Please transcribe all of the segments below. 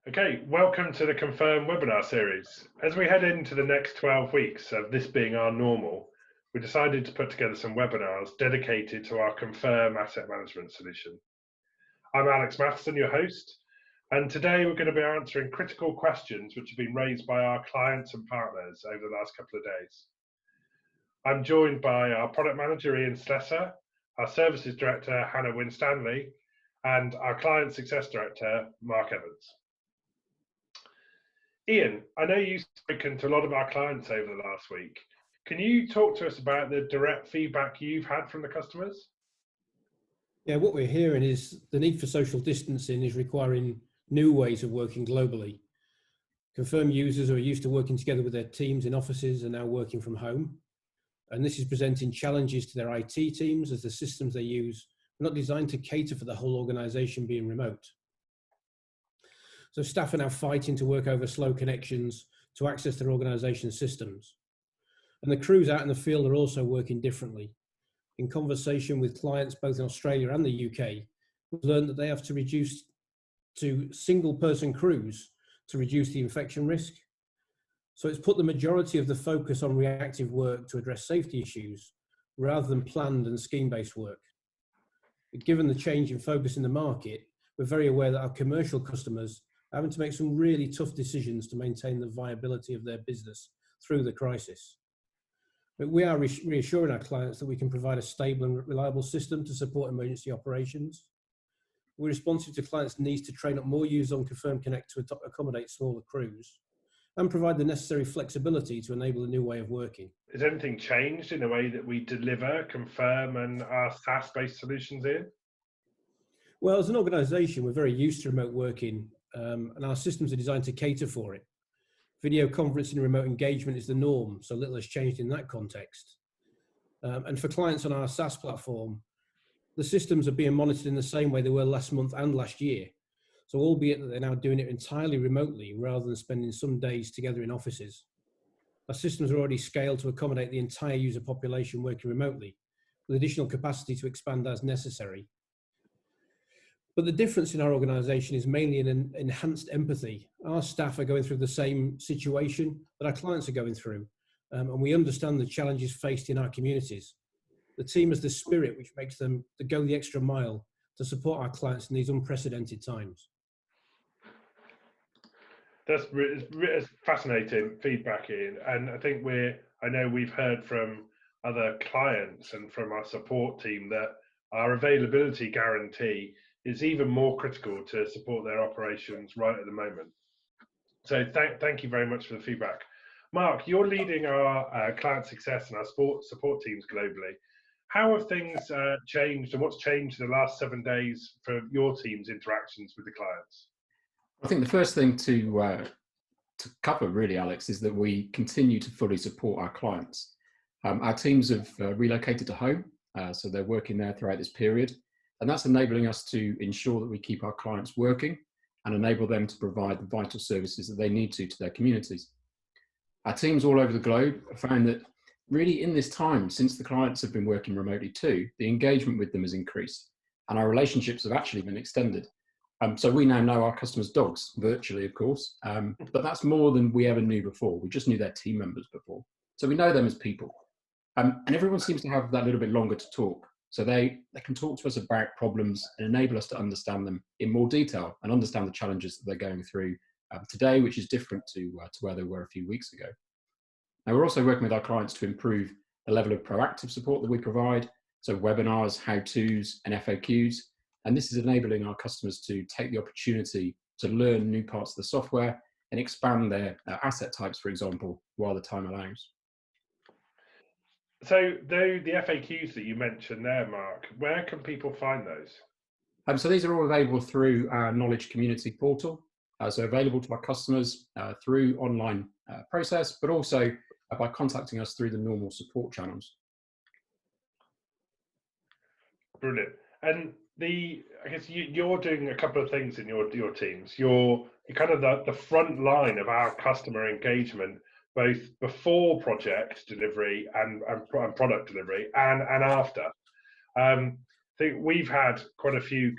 Okay, welcome to the Confirm webinar series. As we head into the next 12 weeks of this being our normal, we decided to put together some webinars dedicated to our Confirm asset management solution. I'm Alex Matheson, your host, and today we're going to be answering critical questions which have been raised by our clients and partners over the last couple of days. I'm joined by our product manager, Ian Slesser, our services director, Hannah Winstanley, and our client success director, Mark Evans. Ian, I know you've spoken to a lot of our clients over the last week. Can you talk to us about the direct feedback you've had from the customers? Yeah, what we're hearing is the need for social distancing is requiring new ways of working globally. Confirm users who are used to working together with their teams in offices are now working from home. And this is presenting challenges to their IT teams as the systems they use are not designed to cater for the whole organization being remote. So staff are now fighting to work over slow connections to access their organization systems. And the crews out in the field are also working differently. In conversation with clients both in Australia and the UK, we've learned that they have to reduce to single-person crews to reduce the infection risk. So it's put the majority of the focus on reactive work to address safety issues rather than planned and scheme-based work. But given the change in focus in the market, we're very aware that our commercial customers are having to make some really tough decisions to maintain the viability of their business through the crisis. But we are reassuring our clients that we can provide a stable and reliable system to support emergency operations. We're responsive to clients' needs to train up more users on Confirm Connect to accommodate smaller crews and provide the necessary flexibility to enable a new way of working. Has anything changed in the way that we deliver Confirm and our SaaS-based solutions in? Well, as an organisation, we're very used to remote working and our systems are designed to cater for it. Video conferencing and remote engagement is the norm, so little has changed in that context. And for clients on our SaaS platform, the systems are being monitored in the same way they were last month and last year. So albeit that they're now doing it entirely remotely rather than spending some days together in offices. Our systems are already scaled to accommodate the entire user population working remotely, with additional capacity to expand as necessary. But the difference in our organisation is mainly in enhanced empathy. Our staff are going through the same situation that our clients are going through, and we understand the challenges faced in our communities. The team has the spirit which makes them go the extra mile to support our clients in these unprecedented times. That's fascinating feedback, Ian, and I know we've heard from other clients and from our support team that our availability guarantee is even more critical to support their operations right at the moment. So thank you very much for the feedback. Mark, you're leading our client success and our support teams globally. How have things changed, and what's changed in the last 7 days for your team's interactions with the clients? I think the first thing to cover really, Alex, is that we continue to fully support our clients. Our teams have relocated to home, so they're working there throughout this period. And that's enabling us to ensure that we keep our clients working and enable them to provide the vital services that they need to their communities. Our teams all over the globe have found that really in this time, since the clients have been working remotely too, the engagement with them has increased and our relationships have actually been extended. So we now know our customers' dogs, virtually of course, but that's more than we ever knew before. We just knew their team members before. So we know them as people. And everyone seems to have that little bit longer to talk. So they can talk to us about problems and enable us to understand them in more detail and understand the challenges that they're going through today, which is different to where they were a few weeks ago. Now, we're also working with our clients to improve the level of proactive support that we provide, so webinars, how-tos, and FAQs. And this is enabling our customers to take the opportunity to learn new parts of the software and expand their asset types, for example, while the time allows. So the FAQs that you mentioned there, Mark, where can people find those? So these are all available through our Knowledge Community portal, so available to our customers through online process, but also by contacting us through the normal support channels. Brilliant. And I guess you're doing a couple of things in your teams. You're kind of the front line of our customer engagement, both before project delivery and product delivery and after. I think we've had quite a few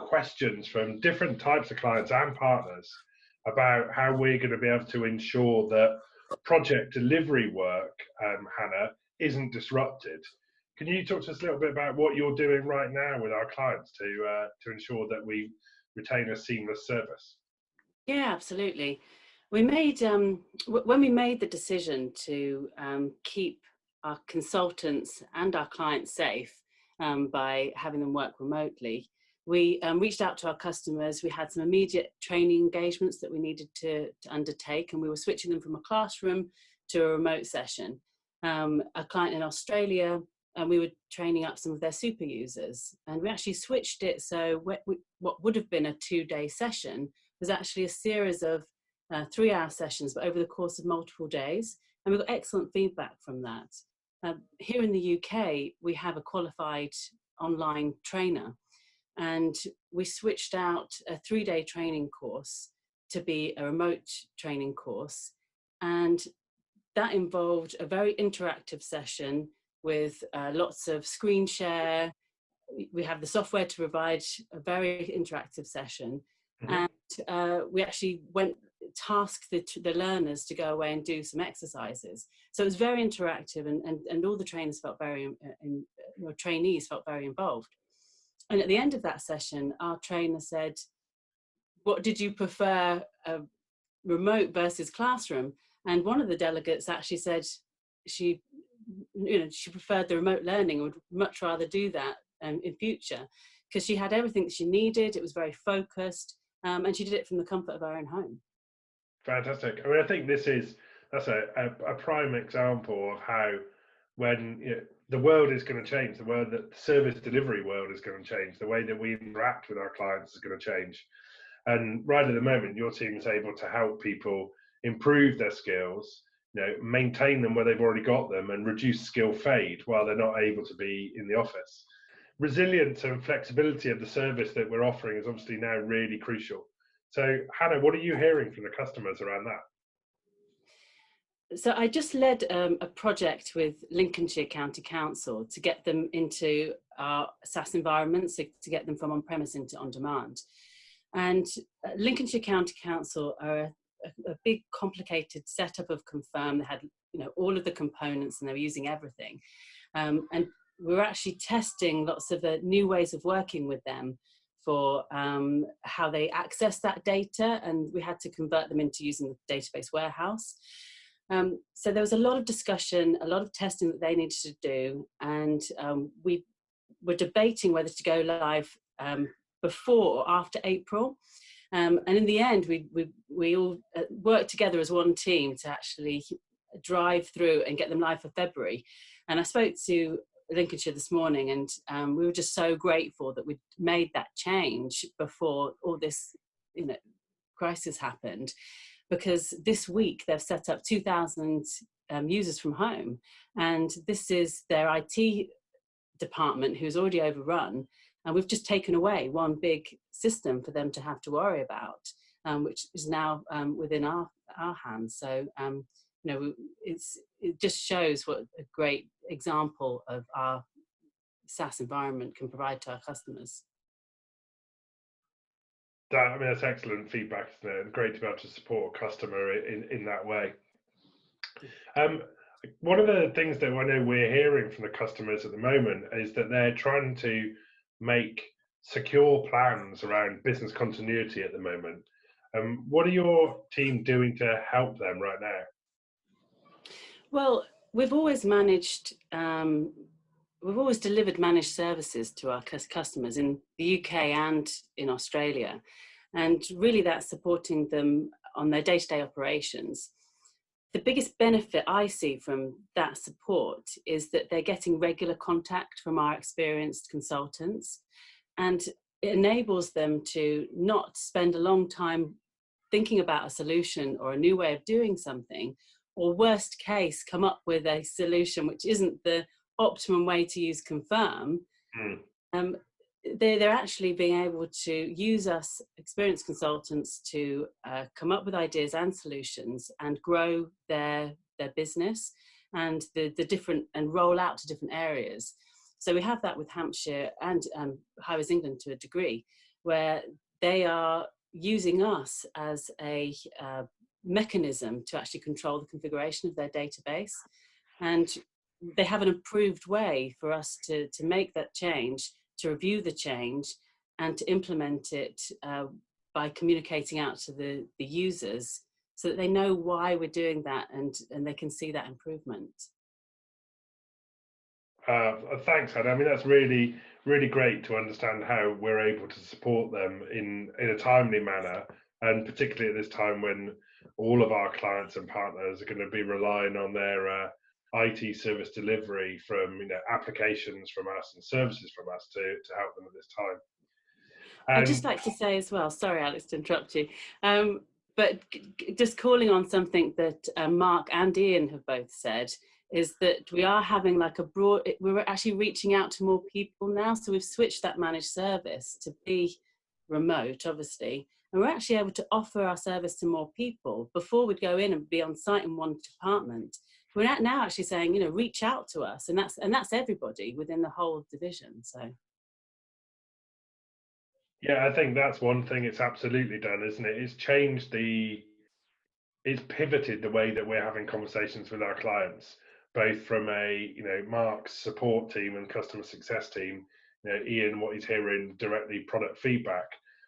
questions from different types of clients and partners about how we're going to be able to ensure that project delivery work, Hannah, isn't disrupted. Can you talk to us a little bit about what you're doing right now with our clients to ensure that we retain a seamless service? Yeah, absolutely. We made when we made the decision to keep our consultants and our clients safe by having them work remotely, we reached out to our customers. We had some immediate training engagements that we needed to undertake, and we were switching them from a classroom to a remote session. A client in Australia, and we were training up some of their super users, and we actually switched it so what would have been a 2-day session was actually a series of 3-hour sessions, but over the course of multiple days, and we got excellent feedback from that. Here in the UK, we have a qualified online trainer, and we switched out a 3-day training course to be a remote training course, and that involved a very interactive session with lots of screen share. We have the software to provide a very interactive session. Mm-hmm. And we actually tasked the learners to go away and do some exercises. So it was very interactive, and all the trainers felt trainees felt very involved. And at the end of that session, our trainer said, "What did you prefer, remote versus classroom?" And one of the delegates actually said she preferred the remote learning and would much rather do that in future, because she had everything she needed. It was very focused, and she did it from the comfort of her own home. Fantastic. I mean, I think that's a prime example of how, when the world is going to change, the service delivery world is going to change, the way that we interact with our clients is going to change. And right at the moment, your team is able to help people improve their skills, maintain them where they've already got them, and reduce skill fade while they're not able to be in the office. Resilience and flexibility of the service that we're offering is obviously now really crucial. So, Hannah, what are you hearing from the customers around that? So I just led a project with Lincolnshire County Council to get them into our SaaS environments, to get them from on-premise into on-demand. And Lincolnshire County Council are a big, complicated setup of Confirm. They had, all of the components, and they were using everything. And we were actually testing lots of new ways of working with them for how they access that data, and we had to convert them into using the database warehouse. So there was a lot of discussion, a lot of testing that they needed to do, and we were debating whether to go live before or after April. And in the end, we all worked together as one team to actually drive through and get them live for February. And I spoke to Lincolnshire this morning, and we were just so grateful that we'd made that change before all this, crisis happened, because this week they've set up 2,000 users from home, and this is their IT department who's already overrun, and we've just taken away one big system for them to have to worry about, which is now within our hands. So it just shows what a great example of our SaaS environment can provide to our customers. That's excellent feedback, isn't it? Great to be able to support a customer in that way. One of the things that I know we're hearing from the customers at the moment is that they're trying to make secure plans around business continuity at the moment. What are your team doing to help them right now? Well, we've always delivered managed services to our customers in the UK and in Australia. And really that's supporting them on their day-to-day operations. The biggest benefit I see from that support is that they're getting regular contact from our experienced consultants, and it enables them to not spend a long time thinking about a solution or a new way of doing something, or worst case, come up with a solution which isn't the optimum way to use Confirm. They're actually being able to use us experienced consultants to come up with ideas and solutions and grow their business and the different, and roll out to different areas. So we have that with Hampshire and Highways England to a degree. where they are using us as a mechanism to actually control the configuration of their database. And they have an approved way for us to make that change, to review the change, and to implement it by communicating out to the users so that they know why we're doing that, and they can see that improvement. Thanks, Hannah. I mean, that's really, really great to understand how we're able to support them in a timely manner, and particularly at this time when all of our clients and partners are going to be relying on their IT service delivery from applications from us and services from us to help them at this time. I'd just like to say as well, sorry Alex to interrupt you, but just calling on something that Mark and Ian have both said, is that we are having like we're actually reaching out to more people now. So we've switched that managed service to be remote, obviously, and we're actually able to offer our service to more people. Before we'd go in and be on site in one department, we're now actually saying, reach out to us, and that's everybody within the whole division. So. Yeah, I think that's one thing it's absolutely done, isn't it? It's pivoted the way that we're having conversations with our clients, both from Mark's support team and customer success team, Ian, what he's hearing directly product feedback,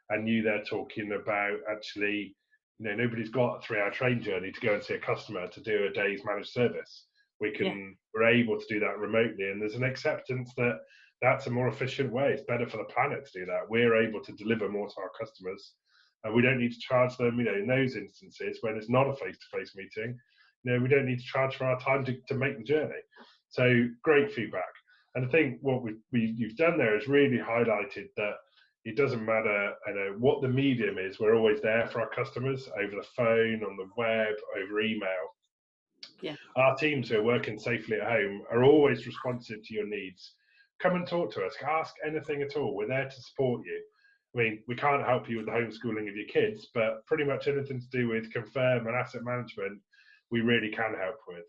and you there talking about actually, nobody's got a 3-hour train journey to go and see a customer to do a day's managed service. We're able to do that remotely, and there's an acceptance that that's a more efficient way. It's better for the planet to do that. We're able to deliver more to our customers, and we don't need to charge them, in those instances when it's not a face-to-face meeting, we don't need to charge for our time to make the journey. So great feedback. And I think what you've done there is really highlighted that it doesn't matter what the medium is, we're always there for our customers, over the phone, on the web, over email. Yeah. Our teams who are working safely at home are always responsive to your needs. Come and talk to us, ask anything at all. We're there to support you. I mean, we can't help you with the homeschooling of your kids, but pretty much anything to do with Confirm and asset management, we really can help with.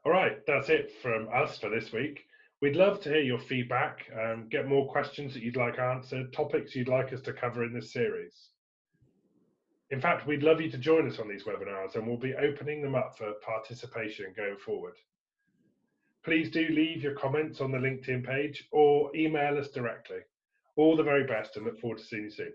All right, that's it from us for this week. We'd love to hear your feedback, get more questions that you'd like answered, topics you'd like us to cover in this series. In fact, we'd love you to join us on these webinars, and we'll be opening them up for participation going forward. Please do leave your comments on the LinkedIn page or email us directly. All the very best, and look forward to seeing you soon.